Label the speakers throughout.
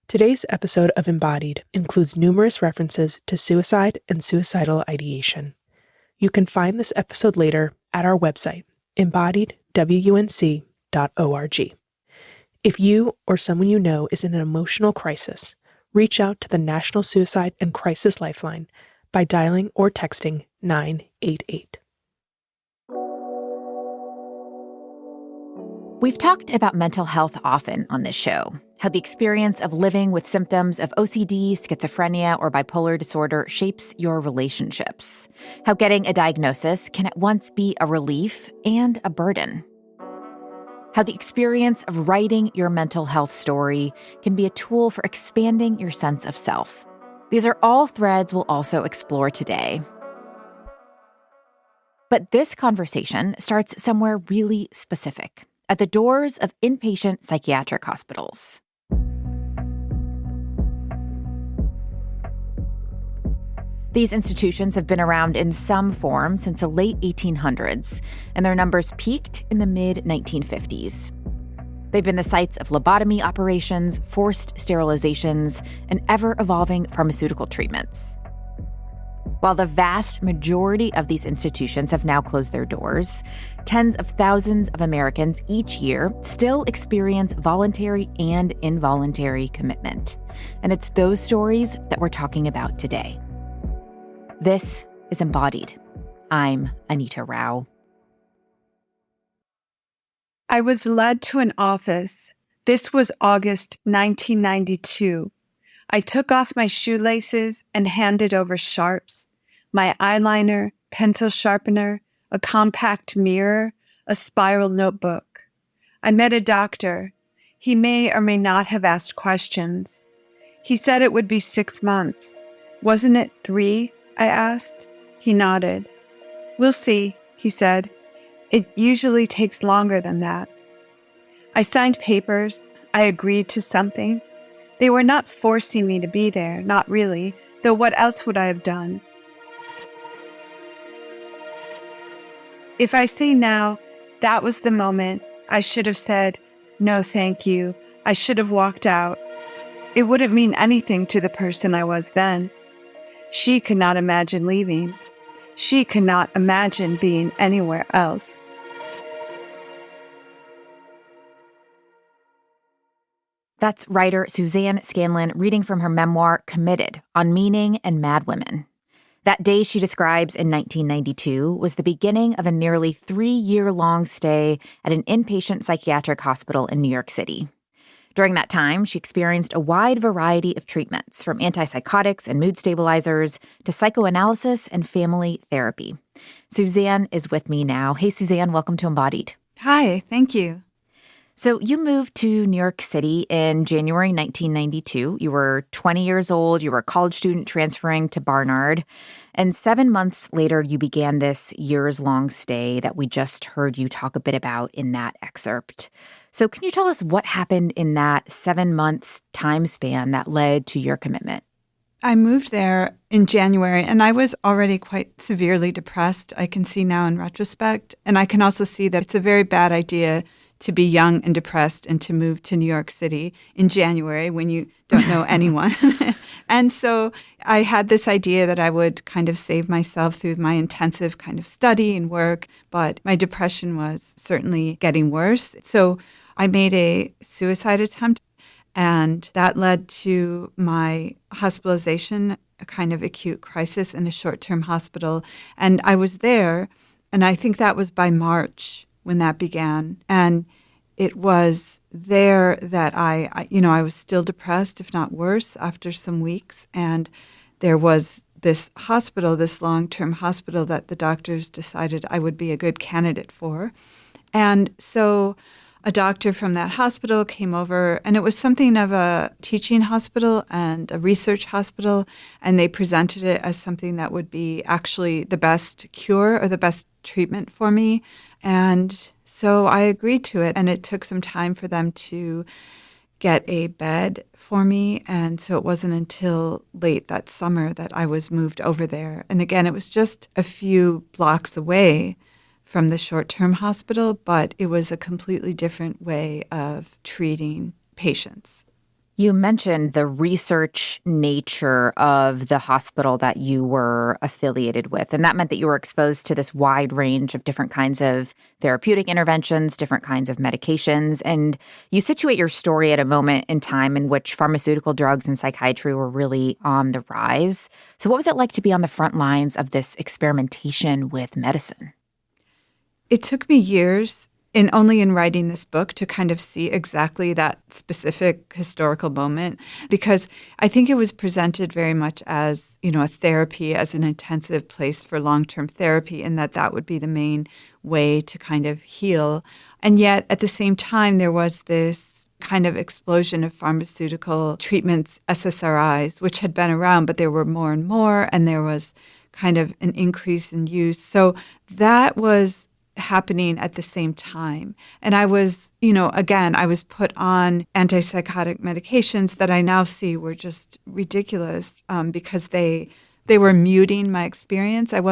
Speaker 1: Today's episode of Embodied includes numerous references to suicide and suicidal ideation. You can find this episode later at our website, embodiedwnc.org. If you or someone you know is in an emotional crisis, reach out to the National Suicide and Crisis Lifeline by dialing or texting 988.
Speaker 2: We've talked about mental health often on this show, how the experience of living with symptoms of OCD, schizophrenia, or bipolar disorder shapes your relationships, how getting a diagnosis can at once be a relief and a burden, how the experience of writing your mental health story can be a tool for expanding your sense of self. These are all threads we'll also explore today. But this conversation starts somewhere really specific, at the doors of inpatient psychiatric hospitals. These institutions have been around in some form since the late 1800s, and their numbers peaked in the mid-1950s. They've been the sites of lobotomy operations, forced sterilizations, and ever-evolving pharmaceutical treatments. While the vast majority of these institutions have now closed their doors, tens of thousands of Americans each year still experience voluntary and involuntary commitment. And it's those stories that we're talking about today. This is Embodied. I'm Anita Rao.
Speaker 3: I was led to an office. This was August 1992. I took off my shoelaces and handed over sharps, my eyeliner, pencil sharpener, a compact mirror, a spiral notebook. I met a doctor. He may or may not have asked questions. He said it would be 6 months. Wasn't it 3? I asked. He nodded. We'll see, he said. It usually takes longer than that. I signed papers. I agreed to something. They were not forcing me to be there, not really, though what else would I have done? If I say now, that was the moment, I should have said, no thank you, I should have walked out. It wouldn't mean anything to the person I was then. She could not imagine leaving. She could not imagine being anywhere else.
Speaker 2: That's writer Suzanne Scanlon reading from her memoir, Committed, on Meaning and Mad Women. That day she describes in 1992 was the beginning of a nearly 3-year-long stay at an inpatient psychiatric hospital in New York City. During that time, she experienced a wide variety of treatments, from antipsychotics and mood stabilizers to psychoanalysis and family therapy. Suzanne is with me now. Hey, Suzanne, welcome to Embodied.
Speaker 3: Hi, thank you.
Speaker 2: So you moved to New York City in January 1992. You were 20 years old. You were a college student transferring to Barnard. And 7 months later, you began this years-long stay that we just heard you talk a bit about in that excerpt. So can you tell us what happened in that 7 months time span that led to your commitment?
Speaker 4: I moved there in January, and I was already quite severely depressed. I can see now in retrospect. And I can also see that it's a very bad idea to be young and depressed and to move to New York City in January when you don't know anyone. And so I had this idea that I would kind of save myself through my intensive kind of study and work, but my depression was certainly getting worse. So I made a suicide attempt, and that led to my hospitalization, a kind of acute crisis in a short-term hospital. And I was there, and I think that was by March when that began. And it was there that I was still depressed, if not worse, after some weeks. And there was this hospital, this long-term hospital that the doctors decided I would be a good candidate for. And so a doctor from that hospital came over, and it was something of a teaching hospital and a research hospital, and they presented it as something that would be actually the best cure or the best treatment for me. And so I agreed to it, and it took some time for them to get a bed for me. And so it wasn't until late that summer that I was moved over there. And again, it was just a few blocks away from the short-term hospital, but it was a completely different way of treating patients.
Speaker 2: You mentioned the research nature of the hospital that you were affiliated with, and that meant that you were exposed to this wide range of different kinds of therapeutic interventions, different kinds of medications, and you situate your story at a moment in time in which pharmaceutical drugs and psychiatry were really on the rise. So what was it like to be on the front lines of this experimentation with medicine?
Speaker 4: It took me years only in writing this book to kind of see exactly that specific historical moment, because I think it was presented very much as, a therapy, as an intensive place for long-term therapy, and that would be the main way to kind of heal. And yet at the same time, there was this kind of explosion of pharmaceutical treatments, SSRIs, which had been around, but there were more and more, and there was kind of an increase in use. So that was happening at the same time. And I was, again, I was put on antipsychotic medications that I now see were just ridiculous because they were muting my experience. I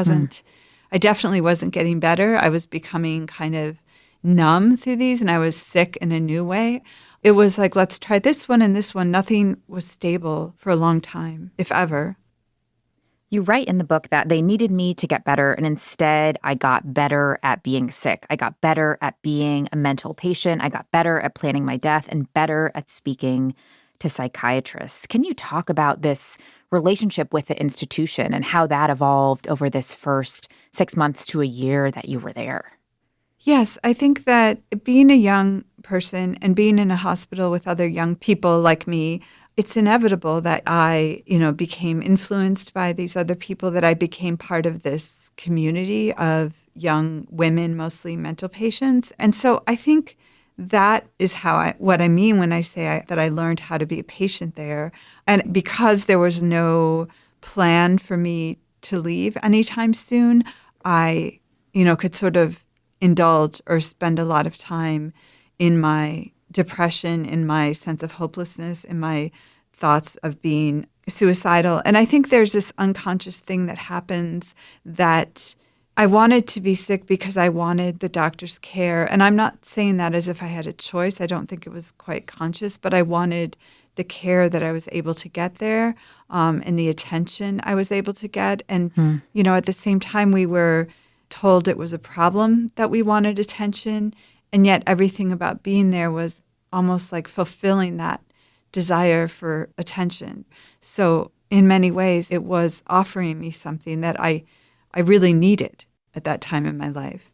Speaker 4: definitely wasn't getting better. I was becoming kind of numb through these, and I was sick in a new way. It was like, let's try this one and this one. Nothing was stable for a long time, if ever.
Speaker 2: You write in the book that they needed me to get better, and instead I got better at being sick. I got better at being a mental patient. I got better at planning my death and better at speaking to psychiatrists. Can you talk about this relationship with the institution and how that evolved over this first 6 months to a year that you were there?
Speaker 4: Yes, I think that being a young person and being in a hospital with other young people like me, it's inevitable that I, became influenced by these other people, that I became part of this community of young women, mostly mental patients. And so I think that is what I mean when I say that I learned how to be a patient there. And because there was no plan for me to leave anytime soon, I, could sort of indulge or spend a lot of time in my depression, in my sense of hopelessness, in my thoughts of being suicidal. And I think there's this unconscious thing that happens that I wanted to be sick because I wanted the doctor's care. And I'm not saying that as if I had a choice. I don't think it was quite conscious, but I wanted the care that I was able to get there and the attention I was able to get. And, at the same time, we were told it was a problem that we wanted attention. And yet everything about being there was almost like fulfilling that desire for attention. So in many ways, it was offering me something that I really needed at that time in my life.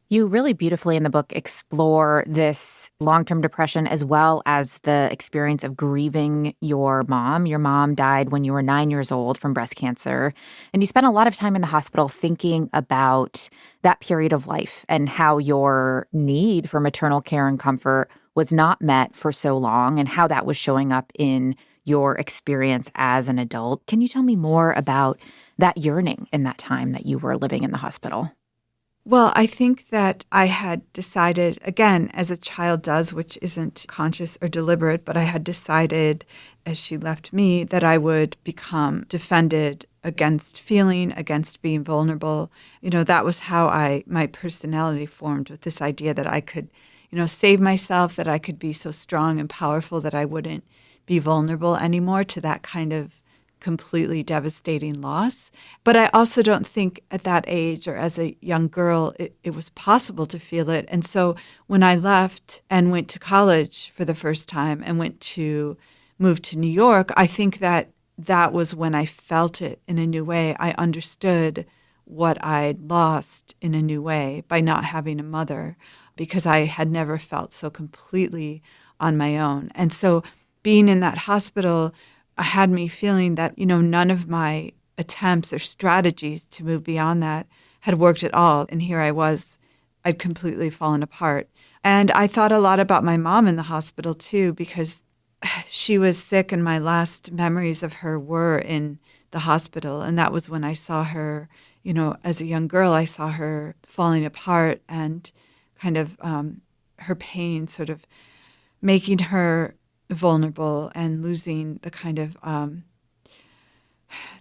Speaker 2: You really beautifully in the book explore this long-term depression as well as the experience of grieving your mom. Your mom died when you were 9 years old from breast cancer. And you spent a lot of time in the hospital thinking about that period of life and how your need for maternal care and comfort was not met for so long and how that was showing up in your experience as an adult. Can you tell me more about that yearning in that time that you were living in the hospital?
Speaker 4: Well, I think that I had decided, again, as a child does, which isn't conscious or deliberate, but I had decided as she left me that I would become defended against feeling, against being vulnerable. That was how my personality formed, with this idea that I could, save myself, that I could be so strong and powerful that I wouldn't be vulnerable anymore to that kind of completely devastating loss. But I also don't think at that age or as a young girl, it was possible to feel it. And so when I left and went to college for the first time and moved to New York, I think that was when I felt it in a new way. I understood what I'd lost in a new way by not having a mother, because I had never felt so completely on my own. And so being in that hospital had me feeling that, none of my attempts or strategies to move beyond that had worked at all. And here I was, I'd completely fallen apart. And I thought a lot about my mom in the hospital too, because she was sick and my last memories of her were in the hospital. And that was when I saw her, as a young girl, I saw her falling apart and kind of her pain sort of making her vulnerable and losing the kind of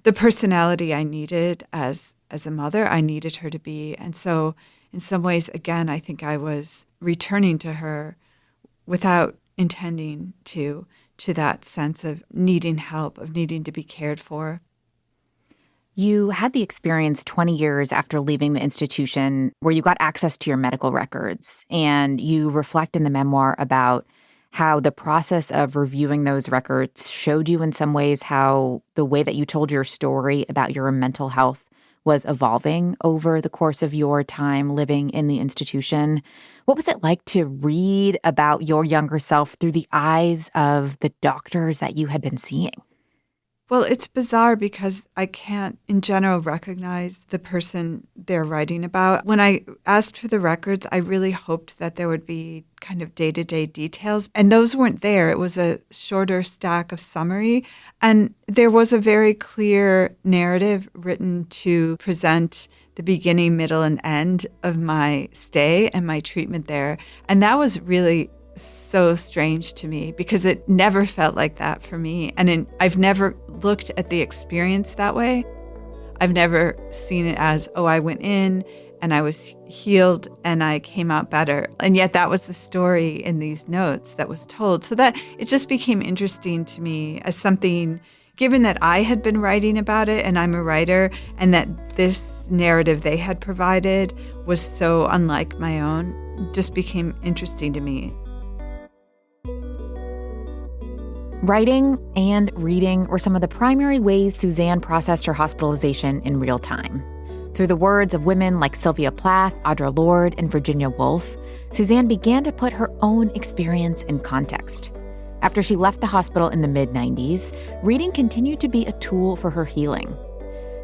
Speaker 4: the personality I needed as a mother. I needed her to be. And so in some ways, again, I think I was returning to her without intending to to that sense of needing help, of needing to be cared for.
Speaker 2: You had the experience 20 years after leaving the institution where you got access to your medical records, and you reflect in the memoir about how the process of reviewing those records showed you in some ways how the way that you told your story about your mental health was evolving over the course of your time living in the institution. What was it like to read about your younger self through the eyes of the doctors that you had been seeing?
Speaker 4: Well, it's bizarre because I can't, in general, recognize the person they're writing about. When I asked for the records, I really hoped that there would be kind of day-to-day details, and those weren't there. It was a shorter stack of summary, and there was a very clear narrative written to present the beginning, middle, and end of my stay and my treatment there. And that was really so strange to me because it never felt like that for me. And I've never looked at the experience that way. I've never seen it as, oh, I went in and I was healed and I came out better. And yet that was the story in these notes that was told. So that it just became interesting to me as something, given that I had been writing about it and I'm a writer, and that this narrative they had provided was so unlike my own, it just became interesting to me.
Speaker 2: Writing and reading were some of the primary ways Suzanne processed her hospitalization in real time. Through the words of women like Sylvia Plath, Audre Lorde, and Virginia Woolf, Suzanne began to put her own experience in context. After she left the hospital in the mid-90s, reading continued to be a tool for her healing.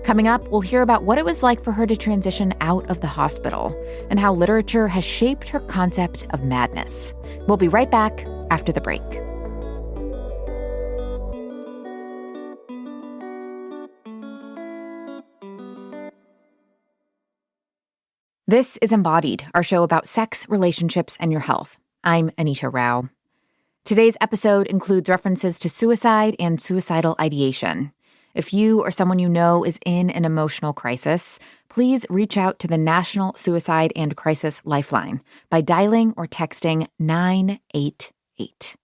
Speaker 2: Coming up, we'll hear about what it was like for her to transition out of the hospital and how literature has shaped her concept of madness. We'll be right back after the break. This is Embodied, our show about sex, relationships, and your health. I'm Anita Rao. Today's episode includes references to suicide and suicidal ideation. If you or someone you know is in an emotional crisis, please reach out to the National Suicide and Crisis Lifeline by dialing or texting 988.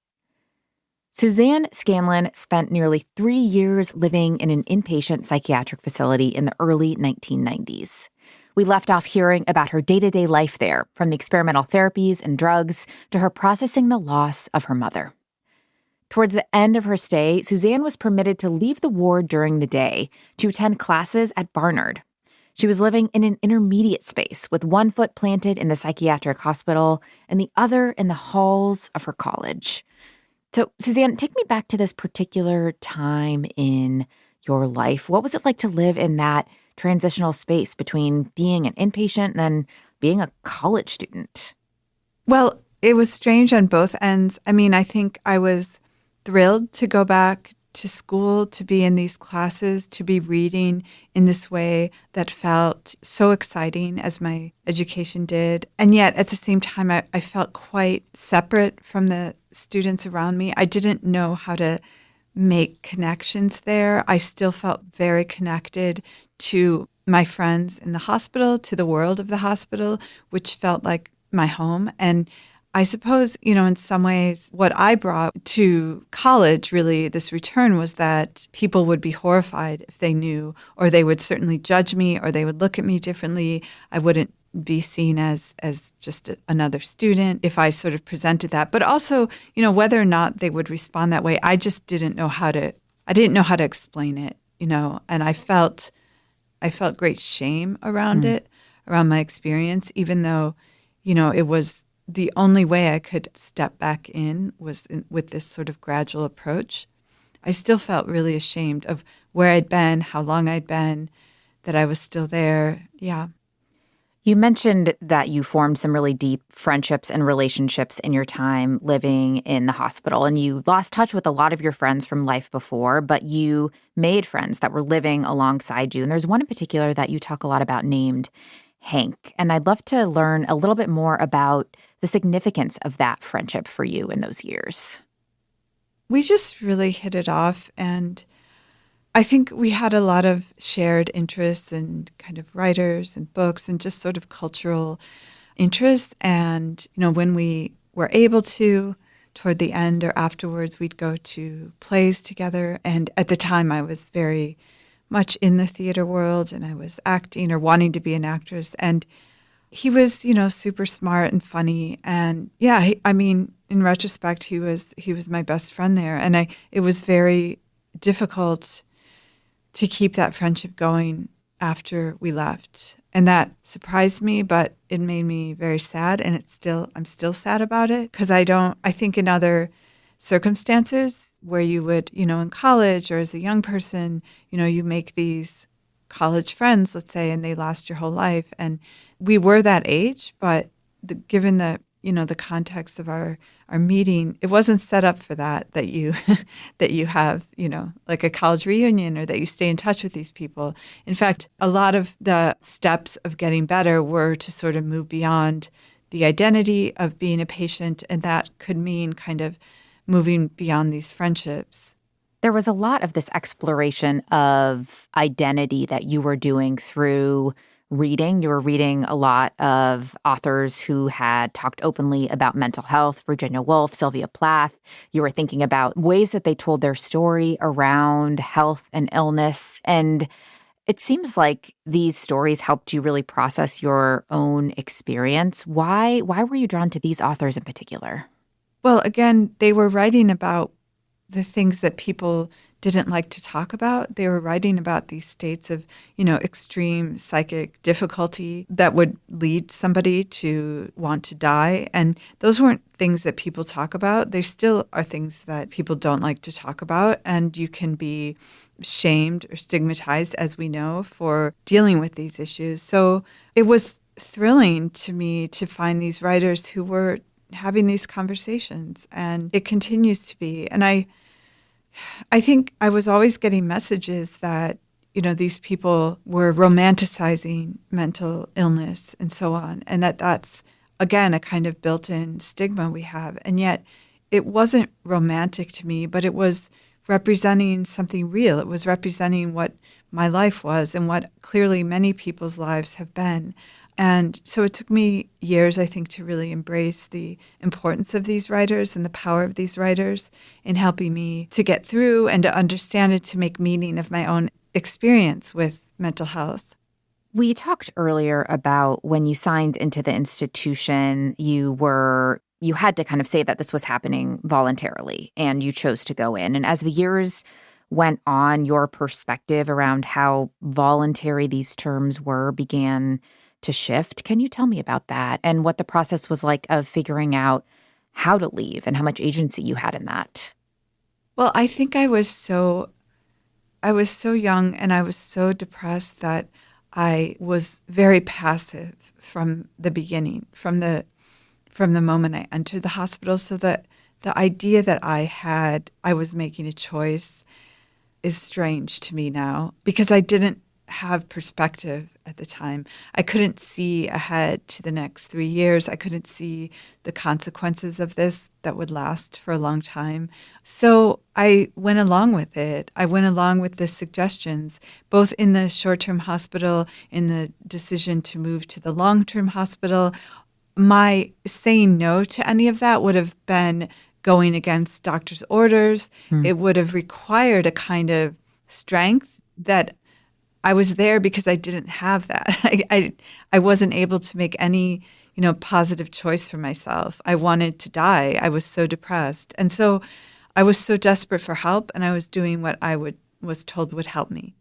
Speaker 2: Suzanne Scanlon spent nearly 3 years living in an inpatient psychiatric facility in the early 1990s. We left off hearing about her day-to-day life there, from the experimental therapies and drugs to her processing the loss of her mother. Towards the end of her stay, Suzanne was permitted to leave the ward during the day to attend classes at Barnard. She was living in an intermediate space with one foot planted in the psychiatric hospital and the other in the halls of her college. So, Suzanne, take me back to this particular time in your life. What was it like to live in that transitional space between being an inpatient and then being a college student?
Speaker 4: Well, it was strange on both ends. I mean, I think I was thrilled to go back to school, to be in these classes, to be reading in this way that felt so exciting as my education did. And yet at the same time, I felt quite separate from the students around me. I didn't know how to make connections there. I still felt very connected to my friends in the hospital, to the world of the hospital, which felt like my home. And I suppose, in some ways, what I brought to college, really, this return was that people would be horrified if they knew, or they would certainly judge me, or they would look at me differently. I wouldn't be seen as just another student if I sort of presented that. But also, whether or not they would respond that way, I just didn't know how to explain it, and I felt great shame around it, around my experience, even though, it was the only way I could step back in was with this sort of gradual approach. I still felt really ashamed of where I'd been, how long I'd been, that I was still there. Yeah.
Speaker 2: You mentioned that you formed some really deep friendships and relationships in your time living in the hospital, and you lost touch with a lot of your friends from life before, but you made friends that were living alongside you. And there's one in particular that you talk a lot about named Hank. And I'd love to learn a little bit more about the significance of that friendship for you in those years.
Speaker 4: We just really hit it off, and I think we had a lot of shared interests and kind of writers and books and just sort of cultural interests. And, when we were able to toward the end or afterwards, we'd go to plays together. And at the time, I was very much in the theater world and I was acting or wanting to be an actress. And he was, super smart and funny. And yeah, I mean, in retrospect, he was my best friend there. And it was very difficult to keep that friendship going after we left. And that surprised me, but it made me very sad. And I'm still sad about it because I think in other circumstances where you would, in college or as a young person, you make these college friends, let's say, and they last your whole life. And we were that age, but given the context of our meeting, it wasn't set up for that you that you have, like a college reunion or that you stay in touch with these people. In fact, a lot of the steps of getting better were to sort of move beyond the identity of being a patient, and that could mean kind of moving beyond these friendships.
Speaker 2: There was a lot of this exploration of identity that you were doing through reading. You were reading a lot of authors who had talked openly about mental health, Virginia Woolf, Sylvia Plath. You were thinking about ways that they told their story around health and illness. And it seems like these stories helped you really process your own experience. Why were you drawn to these authors in particular?
Speaker 4: Well, again, they were writing about the things that people didn't like to talk about. They were writing about these states of, extreme psychic difficulty that would lead somebody to want to die. And those weren't things that people talk about. They still are things that people don't like to talk about. And you can be shamed or stigmatized, as we know, for dealing with these issues. So it was thrilling to me to find these writers who were having these conversations. And it continues to be. And I think I was always getting messages that, these people were romanticizing mental illness and so on. And that's, again, a kind of built-in stigma we have. And yet it wasn't romantic to me, but it was representing something real. It was representing what my life was and what clearly many people's lives have been. And so it took me years, I think, to really embrace the importance of these writers and the power of these writers in helping me to get through and to understand it, to make meaning of my own experience with mental health.
Speaker 2: We talked earlier about when you signed into the institution, you had to kind of say that this was happening voluntarily and you chose to go in. And as the years went on, your perspective around how voluntary these terms were began to shift. Can you tell me about that and what the process was like of figuring out how to leave and how much agency you had in that?
Speaker 4: Well, I think I was so young and I was so depressed that I was very passive from the beginning, from the moment I entered the hospital. So that the idea that I was making a choice is strange to me now because I didn't have perspective at the time. I couldn't see ahead to the next 3 years. I couldn't see the consequences of this that would last for a long time. So I went along with it. I went along with the suggestions, both in the short-term hospital, in the decision to move to the long-term hospital. My saying no to any of that would have been going against doctor's orders. It would have required a kind of strength that I was there because I didn't have that. I wasn't able to make any, positive choice for myself. I wanted to die. I was so depressed. And so I was so desperate for help, and I was doing what I was told would help me.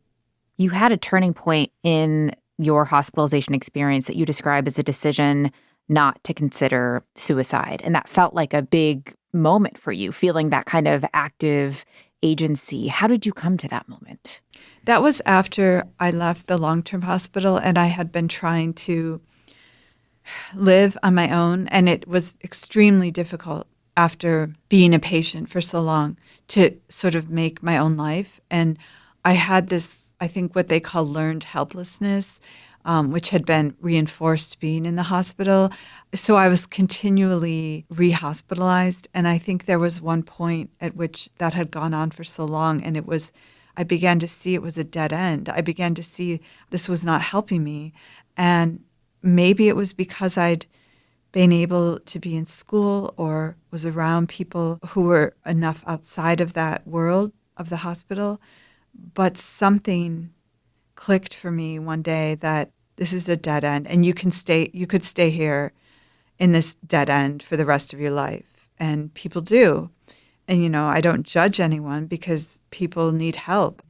Speaker 2: You had a turning point in your hospitalization experience that you describe as a decision not to consider suicide. And that felt like a big moment for you, feeling that kind of active agency. How did you come to that moment?
Speaker 4: That was after I left the long-term hospital and I had been trying to live on my own. And it was extremely difficult after being a patient for so long to sort of make my own life. And I had this, I think what they call learned helplessness, which had been reinforced being in the hospital. So I was continually rehospitalized. And I think there was one point at which that had gone on for so long. And I began to see it was a dead end. I began to see this was not helping me. And maybe it was because I'd being able to be in school or was around people who were enough outside of that world of the hospital. But something clicked for me one day that this is a dead end and you could stay here in this dead end for the rest of your life. And people do. And, I don't judge anyone because people need help.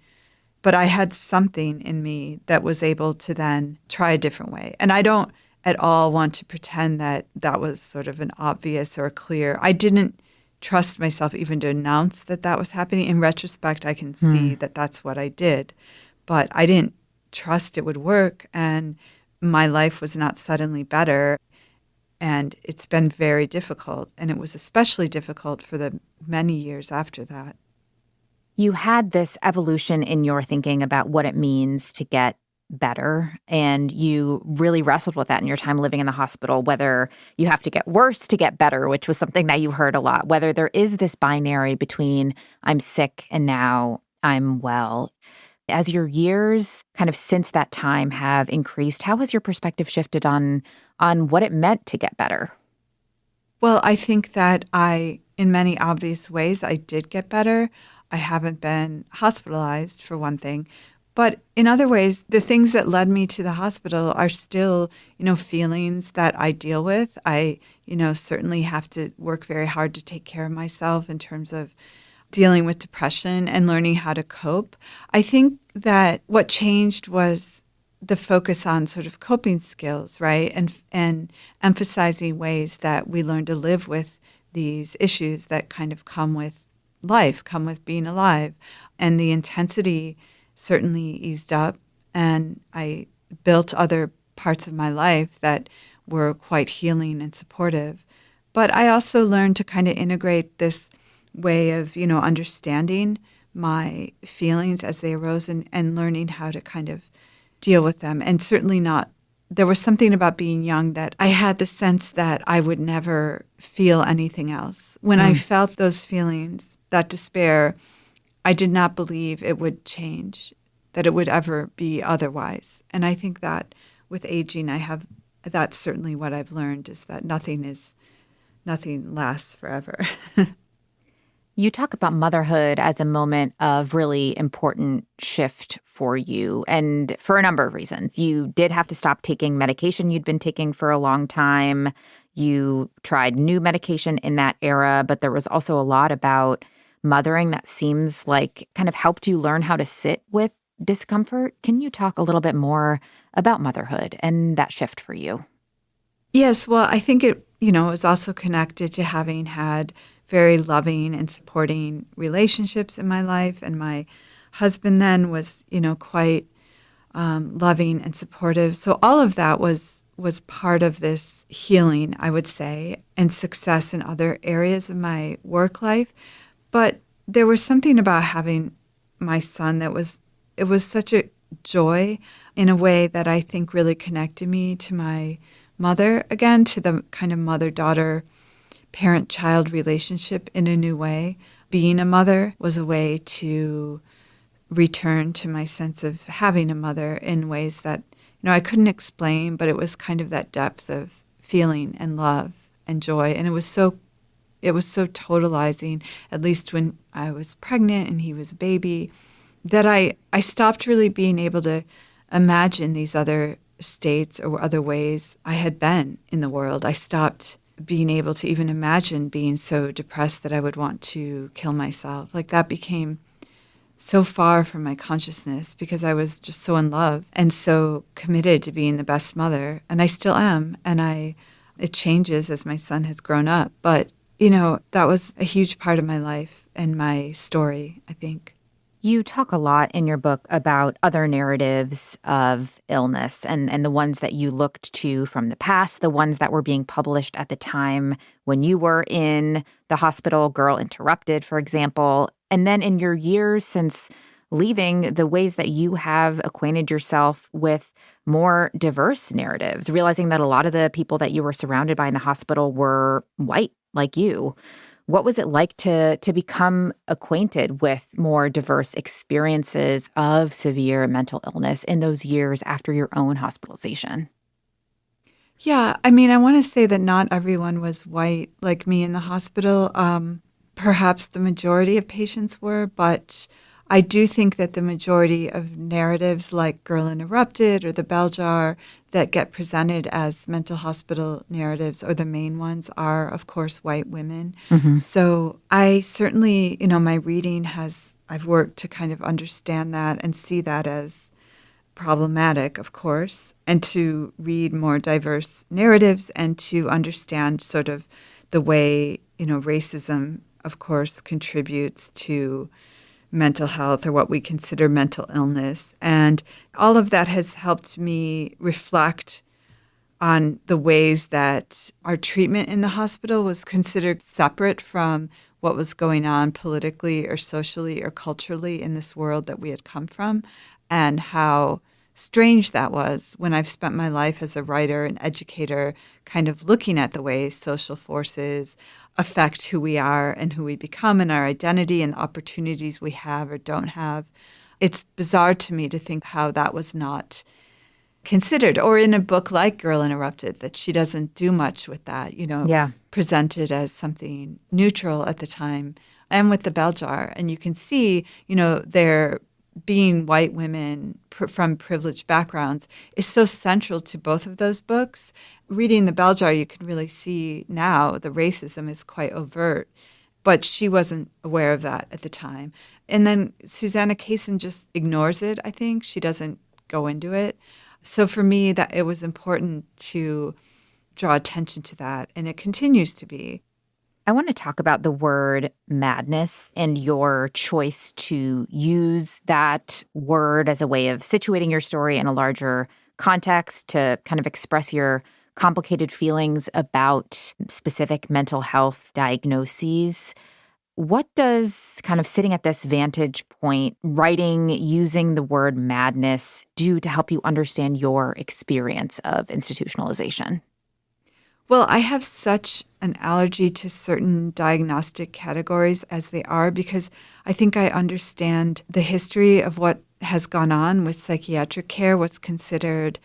Speaker 4: But I had something in me that was able to then try a different way. And I don't at all want to pretend that that was sort of an obvious or clear. I didn't trust myself even to announce that that was happening. In retrospect, I can see that that's what I did. But I didn't trust it would work. And my life was not suddenly better. And it's been very difficult. And it was especially difficult for the many years after that.
Speaker 2: You had this evolution in your thinking about what it means to get better, and you really wrestled with that in your time living in the hospital, whether you have to get worse to get better, which was something that you heard a lot, whether there is this binary between I'm sick and now I'm well. As your years kind of since that time have increased, how has your perspective shifted on what it meant to get better?
Speaker 4: Well, I think that in many obvious ways, I did get better. I haven't been hospitalized, for one thing. But in other ways, the things that led me to the hospital are still, feelings that I deal with. I, certainly have to work very hard to take care of myself in terms of dealing with depression and learning how to cope. I think that what changed was the focus on sort of coping skills, right? And emphasizing ways that we learn to live with these issues that kind of come with life, come with being alive. And the intensity certainly eased up. And I built other parts of my life that were quite healing and supportive. But I also learned to kind of integrate this way of, understanding my feelings as they arose and learning how to kind of deal with them. And certainly there was something about being young that I had the sense that I would never feel anything else. When I felt those feelings, that despair, I did not believe it would change, that it would ever be otherwise. And I think that with aging, that's certainly what I've learned, is that nothing lasts forever.
Speaker 2: You talk about motherhood as a moment of really important shift for you, and for a number of reasons. You did have to stop taking medication you'd been taking for a long time. You tried new medication in that era, but there was also a lot about mothering that seems like kind of helped you learn how to sit with discomfort. Can you talk a little bit more about motherhood and that shift for you?
Speaker 4: Yes, well, I think it, is also connected to having had very loving and supporting relationships in my life. And my husband then was, quite loving and supportive. So all of that was part of this healing, I would say, and success in other areas of my work life. But there was something about having my son it was such a joy in a way that I think really connected me to my mother again, to the kind of mother-daughter, parent-child relationship in a new way. Being a mother was a way to return to my sense of having a mother in ways that, I couldn't explain, but it was kind of that depth of feeling and love and joy. And it was so totalizing, at least when I was pregnant and he was a baby, that I stopped really being able to imagine these other states or other ways I had been in the world. I stopped being able to even imagine being so depressed that I would want to kill myself. Like that became so far from my consciousness because I was just so in love and so committed to being the best mother. And I still am. And it changes as my son has grown up. But, that was a huge part of my life and my story, I think.
Speaker 2: You talk a lot in your book about other narratives of illness and the ones that you looked to from the past, the ones that were being published at the time when you were in the hospital, Girl Interrupted, for example. And then in your years since leaving, the ways that you have acquainted yourself with more diverse narratives, realizing that a lot of the people that you were surrounded by in the hospital were white, like you. What was it like to become acquainted with more diverse experiences of severe mental illness in those years after your own hospitalization?
Speaker 4: Yeah, I mean, I want to say that not everyone was white like me in the hospital. Perhaps the majority of patients were, but I do think that the majority of narratives like Girl Interrupted or The Bell Jar that get presented as mental hospital narratives, or the main ones, are, of course, white women. So I certainly, my reading I've worked to kind of understand that and see that as problematic, of course, and to read more diverse narratives and to understand sort of the way, racism, of course, contributes to mental health or what we consider mental illness. And all of that has helped me reflect on the ways that our treatment in the hospital was considered separate from what was going on politically or socially or culturally in this world that we had come from, and how strange that was when I've spent my life as a writer and educator kind of looking at the ways social forces affect who we are and who we become and our identity and the opportunities we have or don't have. It's bizarre to me to think how that was not considered, or in a book like Girl Interrupted, that she doesn't do much with that. It was presented as something neutral at the time, and with The Bell Jar. And you can see, they're being white women from privileged backgrounds is so central to both of those books. Reading The Bell Jar, you can really see now the racism is quite overt, but she wasn't aware of that at the time. And then Susanna Kaysen just ignores it, I think. She doesn't go into it. So for me, that it was important to draw attention to that, and it continues to be.
Speaker 2: I want to talk about the word madness and your choice to use that word as a way of situating your story in a larger context to kind of express your complicated feelings about specific mental health diagnoses. What does kind of sitting at this vantage point, writing using the word madness, do to help you understand your experience of institutionalization?
Speaker 4: Well, I have such an allergy to certain diagnostic categories as they are, because I think I understand the history of what has gone on with psychiatric care, what's considered,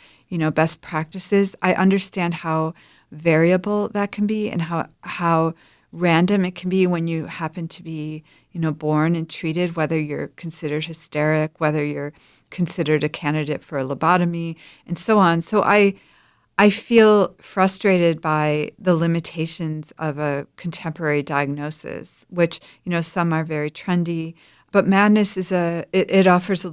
Speaker 4: best practices. I understand how variable that can be and how random it can be when you happen to be, born and treated, whether you're considered hysteric, whether you're considered a candidate for a lobotomy, and so on. So I feel frustrated by the limitations of a contemporary diagnosis, which, some are very trendy. But madness it offers a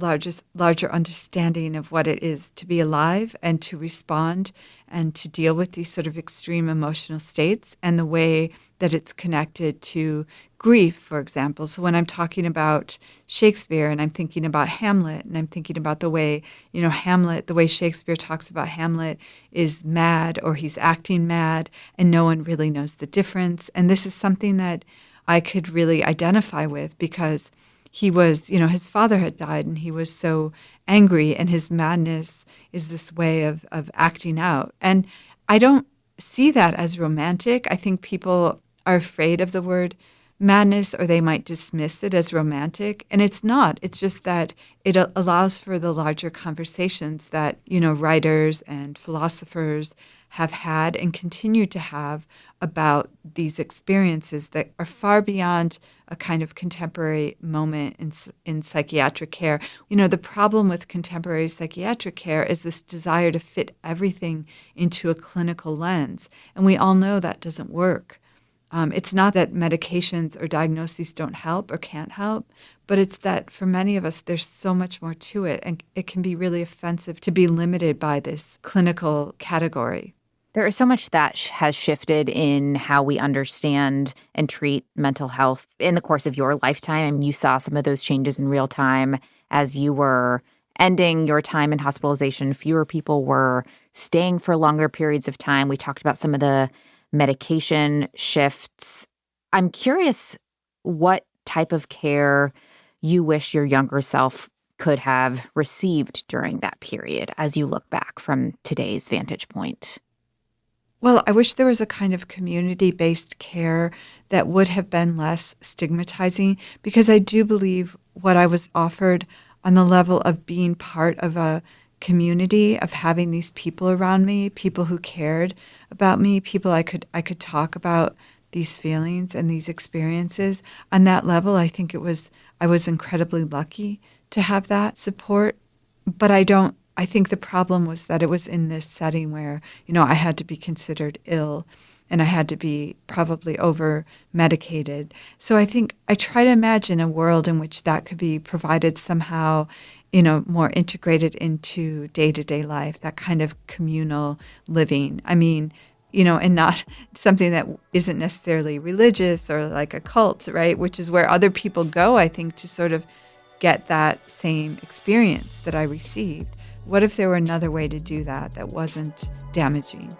Speaker 4: larger understanding of what it is to be alive and to respond and to deal with these sort of extreme emotional states, and the way that it's connected to grief, for example. So when I'm talking about Shakespeare and I'm thinking about Hamlet, and I'm thinking about the way, Hamlet, the way Shakespeare talks about Hamlet is mad, or he's acting mad, and no one really knows the difference. And this is something that I could really identify with, because he was, his father had died and he was so angry, and his madness is this way of acting out. And I don't see that as romantic. I think people are afraid of the word madness, or they might dismiss it as romantic. And it's not. It's just that it allows for the larger conversations that, writers and philosophers have had and continue to have about these experiences that are far beyond a kind of contemporary moment in psychiatric care. The problem with contemporary psychiatric care is this desire to fit everything into a clinical lens. And we all know that doesn't work. It's not that medications or diagnoses don't help or can't help, but it's that for many of us, there's so much more to it, and it can be really offensive to be limited by this clinical category.
Speaker 2: There is so much that has shifted in how we understand and treat mental health in the course of your lifetime. You saw some of those changes in real time as you were ending your time in hospitalization. Fewer people were staying for longer periods of time. We talked about some of the medication shifts. I'm curious what type of care you wish your younger self could have received during that period as you look back from today's vantage point.
Speaker 4: Well, I wish there was a kind of community-based care that would have been less stigmatizing, because I do believe what I was offered on the level of being part of a community of having these people around me, people who cared about me, people I could talk about these feelings and these experiences. On that level, I think I was incredibly lucky to have that support. But I think the problem was that it was in this setting where, I had to be considered ill and I had to be probably over medicated. So I think I try to imagine a world in which that could be provided somehow, more integrated into day-to-day life, that kind of communal living. I mean, and not something that isn't necessarily religious or like a cult, right? Which is where other people go, I think, to sort of get that same experience that I received. What if there were another way to do that wasn't damaging?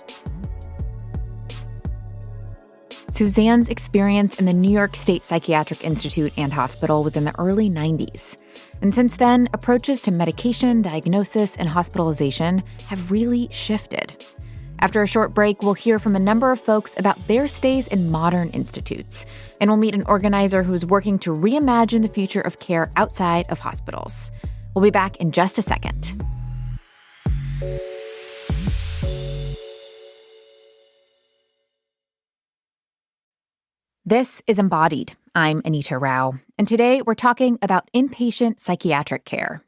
Speaker 2: Suzanne's experience in the New York State Psychiatric Institute and Hospital was in the early 90s. And since then, approaches to medication, diagnosis, and hospitalization have really shifted. After a short break, we'll hear from a number of folks about their stays in modern institutes. And we'll meet an organizer who's working to reimagine the future of care outside of hospitals. We'll be back in just a second. This is Embodied. I'm Anita Rao, and today we're talking about inpatient psychiatric care.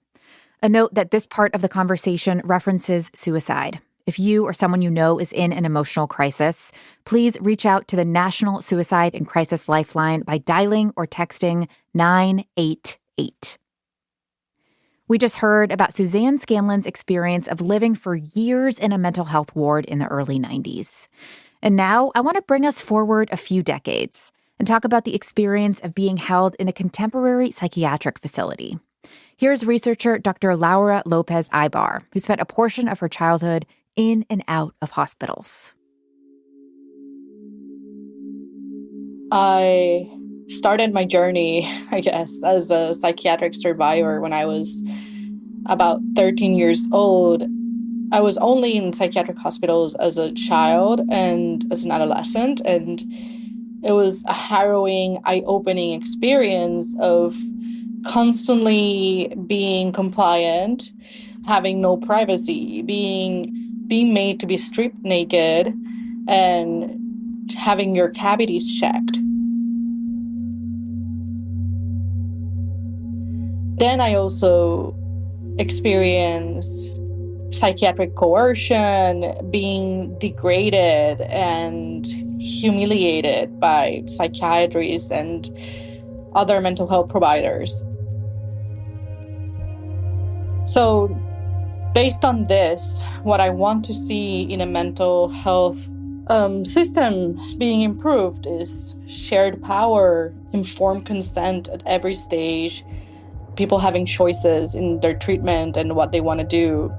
Speaker 2: A note that this part of the conversation references suicide. If you or someone you know is in an emotional crisis, please reach out to the National Suicide and Crisis Lifeline by dialing or texting 988. We just heard about Suzanne Scanlon's experience of living for years in a mental health ward in the early 90s. And now I want to bring us forward a few decades and talk about the experience of being held in a contemporary psychiatric facility. Here's researcher Dr. Laura Lopez Ibar, who spent a portion of her childhood in and out of hospitals.
Speaker 5: I started my journey, I guess, as a psychiatric survivor when I was about 13 years old. I was only in psychiatric hospitals as a child and as an adolescent, and it was a harrowing, eye-opening experience of constantly being compliant, having no privacy, being made to be stripped naked, and having your cavities checked. Then I also experienced psychiatric coercion, being degraded and humiliated by psychiatrists and other mental health providers. So based on this, what I want to see in a mental health system being improved is shared power, informed consent at every stage, people having choices in their treatment and what they want to do.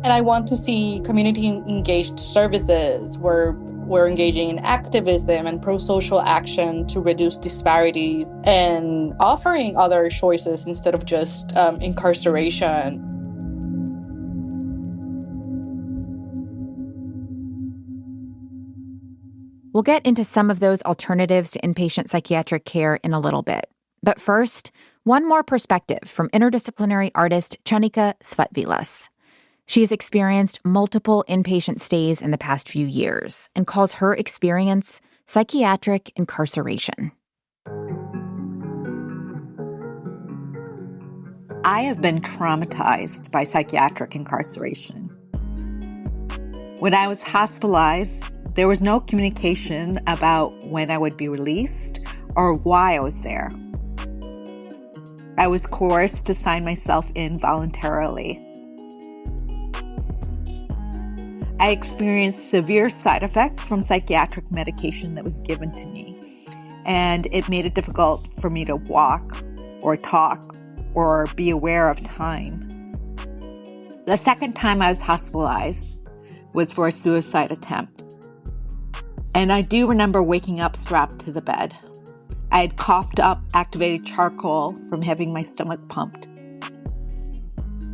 Speaker 5: And I want to see community-engaged services where we're engaging in activism and pro-social action to reduce disparities and offering other choices instead of just incarceration.
Speaker 2: We'll get into some of those alternatives to inpatient psychiatric care in a little bit. But first, one more perspective from interdisciplinary artist Chanika Svatvilas. She's experienced multiple inpatient stays in the past few years and calls her experience psychiatric incarceration.
Speaker 6: I have been traumatized by psychiatric incarceration. When I was hospitalized, there was no communication about when I would be released or why I was there. I was coerced to sign myself in voluntarily. I experienced severe side effects from psychiatric medication that was given to me, and it made it difficult for me to walk or talk or be aware of time. The second time I was hospitalized was for a suicide attempt. And I do remember waking up strapped to the bed. I had coughed up activated charcoal from having my stomach pumped.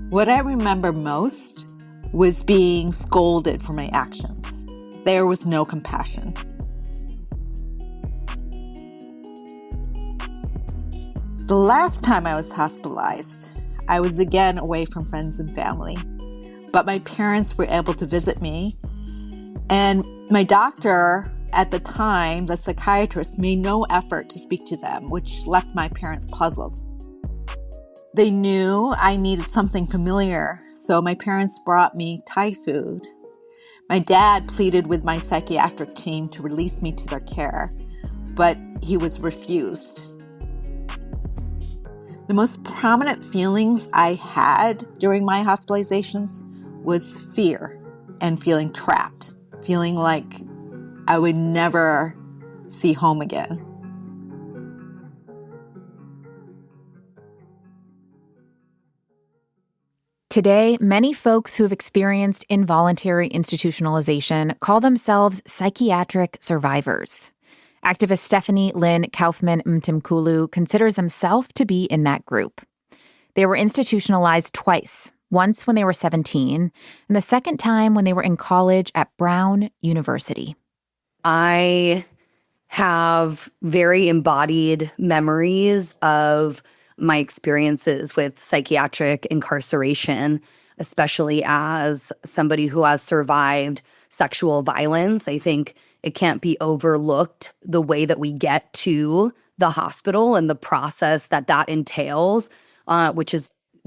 Speaker 6: What I remember most was being scolded for my actions. There was no compassion. The last time I was hospitalized, I was again away from friends and family, but my parents were able to visit me. And my doctor at the time, the psychiatrist, made no effort to speak to them, which left my parents puzzled. They knew I needed something familiar, so my parents brought me Thai food. My dad pleaded with my psychiatric team to release me to their care, but he was refused. The most prominent feelings I had during my hospitalizations was fear and feeling trapped, feeling like I would never see home again.
Speaker 2: Today, many folks who have experienced involuntary institutionalization call themselves psychiatric survivors. Activist Stephanie Lynn Kaufman Mtimkulu considers themselves to be in that group. They were institutionalized twice, once when they were 17, and the second time when they were in college at Brown University.
Speaker 7: I have very embodied memories of my experiences with psychiatric incarceration, especially as somebody who has survived sexual violence. I think it can't be overlooked the way that we get to the hospital and the process that entails, which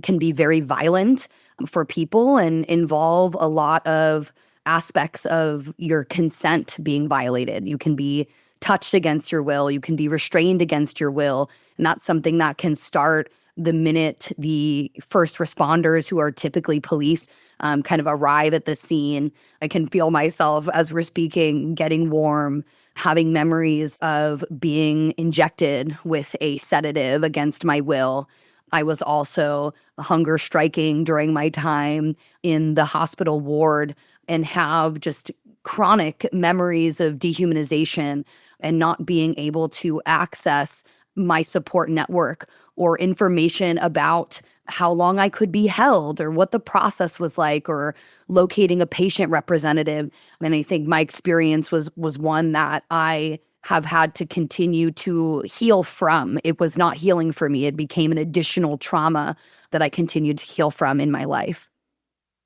Speaker 7: can be very violent for people and involve a lot of aspects of your consent being violated. You can be touched against your will. You can be restrained against your will. And that's something that can start the minute the first responders, who are typically police, kind of arrive at the scene. I can feel myself, as we're speaking, getting warm, having memories of being injected with a sedative against my will. I was also hunger striking during my time in the hospital ward and have just chronic memories of dehumanization and not being able to access my support network or information about how long I could be held or what the process was like or locating a patient representative. And I think my experience was one that I have had to continue to heal from. It was not healing for me. It became an additional trauma that I continued to heal from in my life.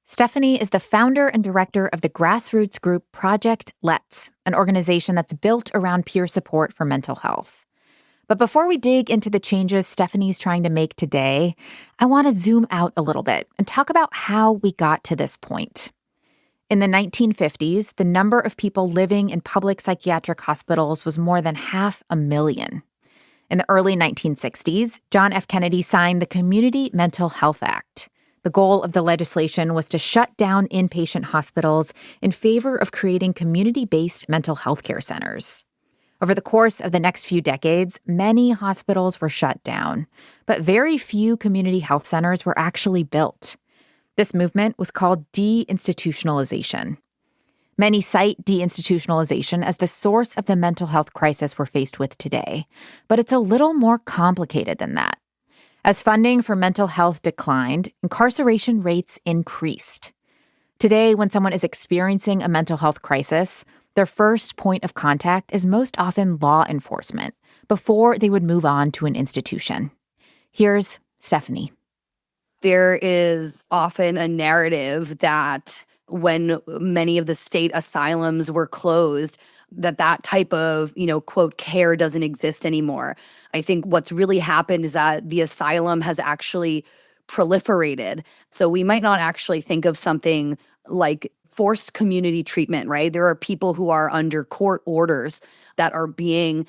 Speaker 2: Stephanie is the founder and director of the grassroots group Project Let's, an organization that's built around peer support for mental health. But before we dig into the changes Stephanie's trying to make today, I want to zoom out a little bit and talk about how we got to this point. In the 1950s, the number of people living in public psychiatric hospitals was more than 500,000. In the early 1960s, John F. Kennedy signed the Community Mental Health Act. The goal of the legislation was to shut down inpatient hospitals in favor of creating community-based mental health care centers. Over the course of the next few decades, many hospitals were shut down, but very few community health centers were actually built. This movement was called Deinstitutionalization. Many cite deinstitutionalization as the source of the mental health crisis we're faced with today, but it's a little more complicated than that. As funding for mental health declined, incarceration rates increased. Today, when someone is experiencing a mental health crisis, their first point of contact is most often law enforcement before they would move on to an institution. Here's Stephanie.
Speaker 7: There is often a narrative that when many of the state asylums were closed, that type of, quote, care doesn't exist anymore. I think what's really happened is that the asylum has actually proliferated. So we might not actually think of something like forced community treatment, right? There are people who are under court orders that are being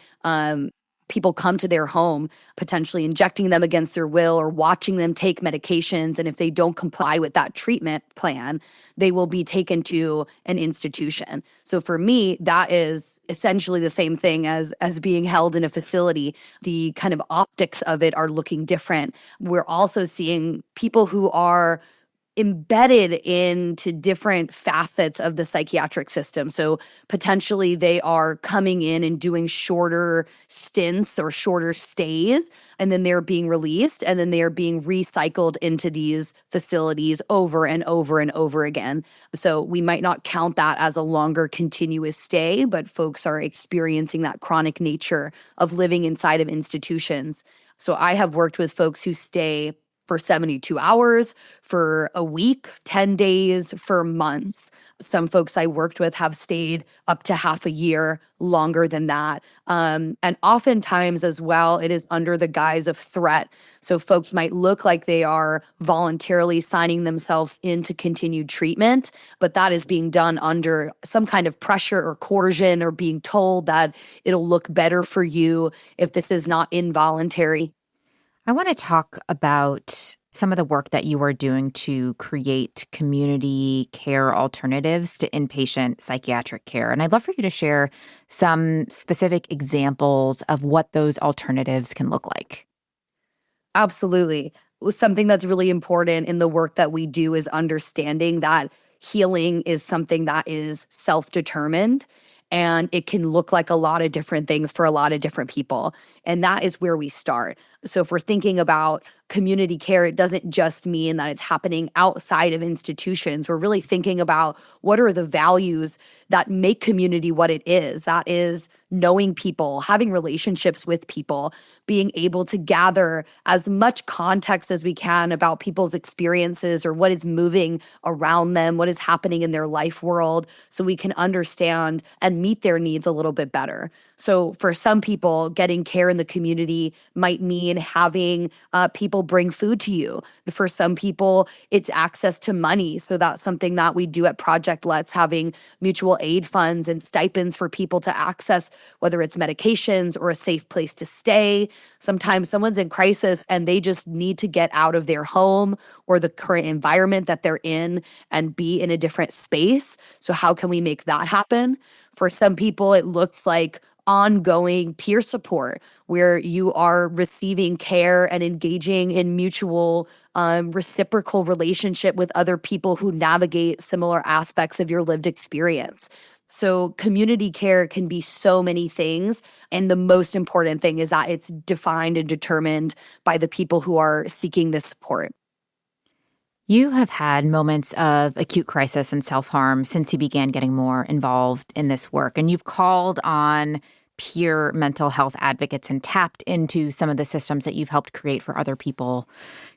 Speaker 7: people come to their home, potentially injecting them against their will or watching them take medications. And if they don't comply with that treatment plan, they will be taken to an institution. So for me, that is essentially the same thing as being held in a facility. The kind of optics of it are looking different. We're also seeing people who are embedded into different facets of the psychiatric system. So potentially they are coming in and doing shorter stints or shorter stays, and then they're being released, and then they're being recycled into these facilities over and over and over again. So we might not count that as a longer continuous stay, but folks are experiencing that chronic nature of living inside of institutions. So I have worked with folks who stay for 72 hours, for a week, 10 days, for months. Some folks I worked with have stayed up to half a year, longer than that. And oftentimes as well, it is under the guise of threat. So folks might look like they are voluntarily signing themselves into continued treatment, but that is being done under some kind of pressure or coercion, or being told that it'll look better for you if this is not involuntary.
Speaker 2: I want to talk about some of the work that you are doing to create community care alternatives to inpatient psychiatric care. And I'd love for you to share some specific examples of what those alternatives can look like.
Speaker 7: Absolutely. Something that's really important in the work that we do is understanding that healing is something that is self-determined, and it can look like a lot of different things for a lot of different people. And that is where we start. So if we're thinking about community care, it doesn't just mean that it's happening outside of institutions. We're really thinking about what are the values that make community what it is. That is knowing people, having relationships with people, being able to gather as much context as we can about people's experiences or what is moving around them, what is happening in their life world, so we can understand and meet their needs a little bit better. So for some people, getting care in the community might mean having people bring food to you. For some people, it's access to money. So that's something that we do at Project Let's, having mutual aid funds and stipends for people to access, whether it's medications or a safe place to stay. Sometimes someone's in crisis and they just need to get out of their home or the current environment that they're in and be in a different space. So how can we make that happen? For some people, it looks like ongoing peer support, where you are receiving care and engaging in mutual reciprocal relationship with other people who navigate similar aspects of your lived experience. So community care can be so many things. And the most important thing is that it's defined and determined by the people who are seeking this support.
Speaker 2: You have had moments of acute crisis and self-harm since you began getting more involved in this work, and you've called on peer mental health advocates and tapped into some of the systems that you've helped create for other people.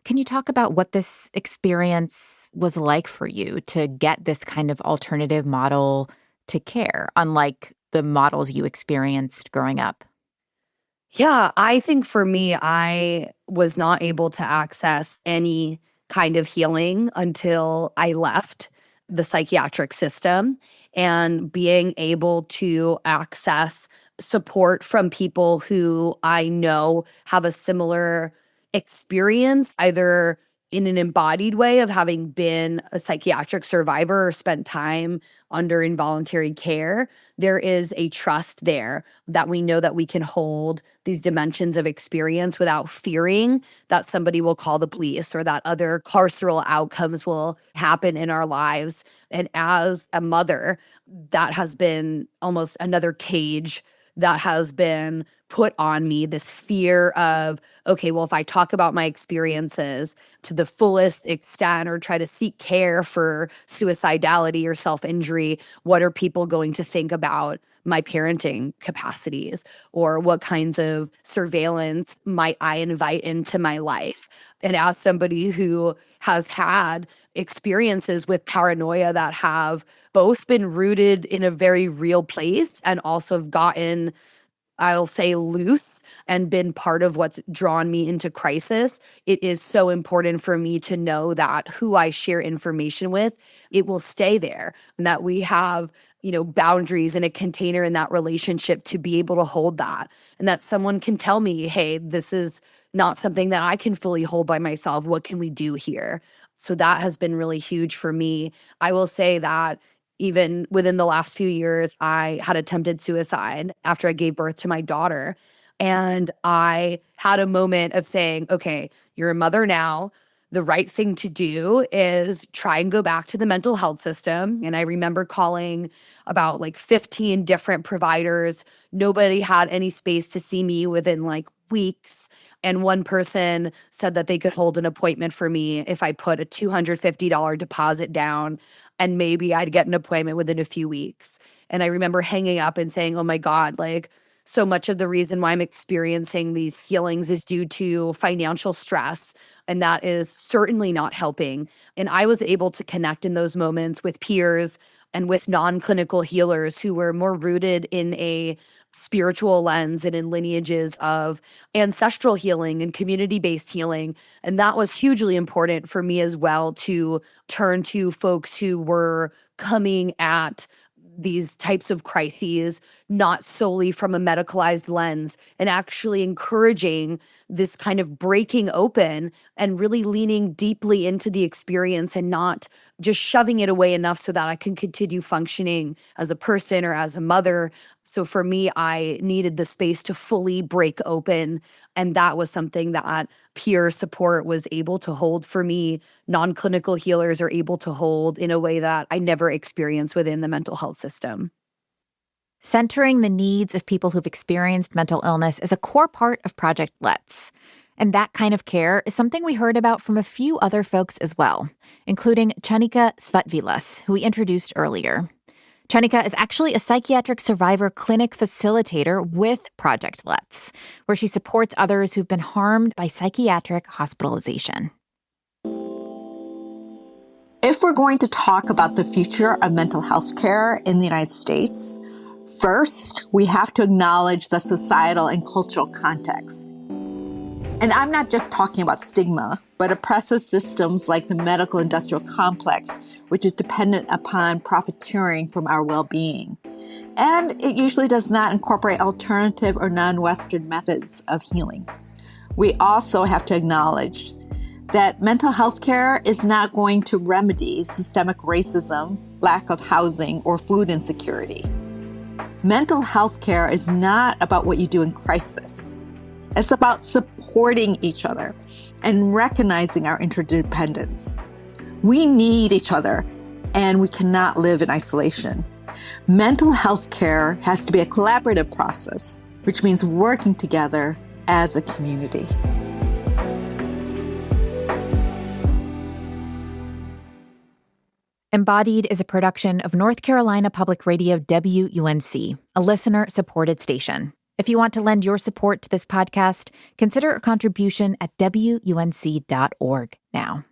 Speaker 2: Can you talk about what this experience was like for you to get this kind of alternative model to care, unlike the models you experienced growing up?
Speaker 7: Yeah, I think for me, I was not able to access any kind of healing until I left the psychiatric system, and being able to access support from people who I know have a similar experience, either in an embodied way of having been a psychiatric survivor or spent time under involuntary care. There is a trust there that we know that we can hold these dimensions of experience without fearing that somebody will call the police or that other carceral outcomes will happen in our lives. And as a mother, that has been almost another cage that has been put on me, this fear of, okay, well, if I talk about my experiences to the fullest extent or try to seek care for suicidality or self-injury, what are people going to think about my parenting capacities, or what kinds of surveillance might I invite into my life? And as somebody who has had experiences with paranoia that have both been rooted in a very real place and also have gotten, I'll say, loose and been part of what's drawn me into crisis, it is so important for me to know that who I share information with, it will stay there, and that we have, boundaries in a container in that relationship to be able to hold that. And that someone can tell me, hey, this is not something that I can fully hold by myself. What can we do here? So that has been really huge for me. I will say that even within the last few years, I had attempted suicide after I gave birth to my daughter. And I had a moment of saying, okay, you're a mother now. the right thing to do is try and go back to the mental health system. And I remember calling about like 15 different providers. Nobody had any space to see me within like weeks. And one person said that they could hold an appointment for me if I put a $250 deposit down, and maybe I'd get an appointment within a few weeks. And I remember hanging up and saying, oh my God, like, so much of the reason why I'm experiencing these feelings is due to financial stress, and that is certainly not helping. And I was able to connect in those moments with peers and with non-clinical healers who were more rooted in a spiritual lens and in lineages of ancestral healing and community-based healing. And that was hugely important for me as well, to turn to folks who were coming at these types of crises not solely from a medicalized lens, and actually encouraging this kind of breaking open and really leaning deeply into the experience and not just shoving it away enough so that I can continue functioning as a person or as a mother. So for me, I needed the space to fully break open. And that was something that peer support was able to hold for me. Non-clinical healers are able to hold in a way that I never experienced within the mental health system.
Speaker 2: Centering the needs of people who've experienced mental illness is a core part of Project Let's. And that kind of care is something we heard about from a few other folks as well, including Chanika Svatvilas, who we introduced earlier. Chanika is actually a psychiatric survivor clinic facilitator with Project Let's, where she supports others who've been harmed by psychiatric hospitalization.
Speaker 6: If we're going to talk about the future of mental health care in the United States, first, we have to acknowledge the societal and cultural context. And I'm not just talking about stigma, but oppressive systems like the medical industrial complex, which is dependent upon profiteering from our well-being. And it usually does not incorporate alternative or non-Western methods of healing. We also have to acknowledge that mental health care is not going to remedy systemic racism, lack of housing, or food insecurity. Mental health care is not about what you do in crisis. It's about supporting each other and recognizing our interdependence. We need each other, and we cannot live in isolation. Mental health care has to be a collaborative process, which means working together as a community.
Speaker 2: Embodied is a production of North Carolina Public Radio WUNC, a listener-supported station. If you want to lend your support to this podcast, consider a contribution at WUNC.org now.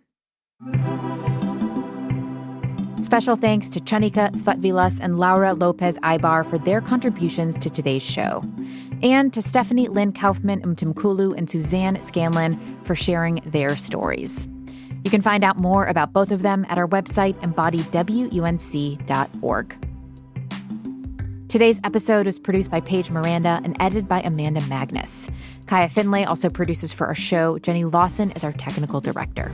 Speaker 2: Special thanks to Chanika Svatvilas and Laura Lopez Ibar for their contributions to today's show, and to Stephanie Lynn Kaufman Mtimkulu and Suzanne Scanlon for sharing their stories. You can find out more about both of them at our website, embodiedwunc.org. Today's episode was produced by Paige Miranda and edited by Amanda Magnus. Kaya Finlay also produces for our show. Jenny Lawson is our technical director.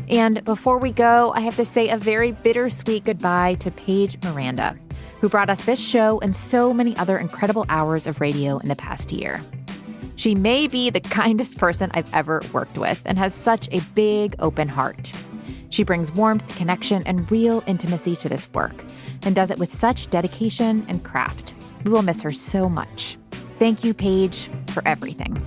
Speaker 2: And before we go, I have to say a very bittersweet goodbye to Paige Miranda, who brought us this show and so many other incredible hours of radio in the past year. She may be the kindest person I've ever worked with and has such a big, open heart. She brings warmth, connection, and real intimacy to this work, and does it with such dedication and craft. We will miss her so much. Thank you, Paige, for everything.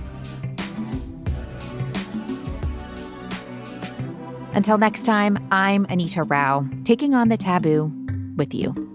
Speaker 2: Until next time, I'm Anita Rao, taking on the taboo with you.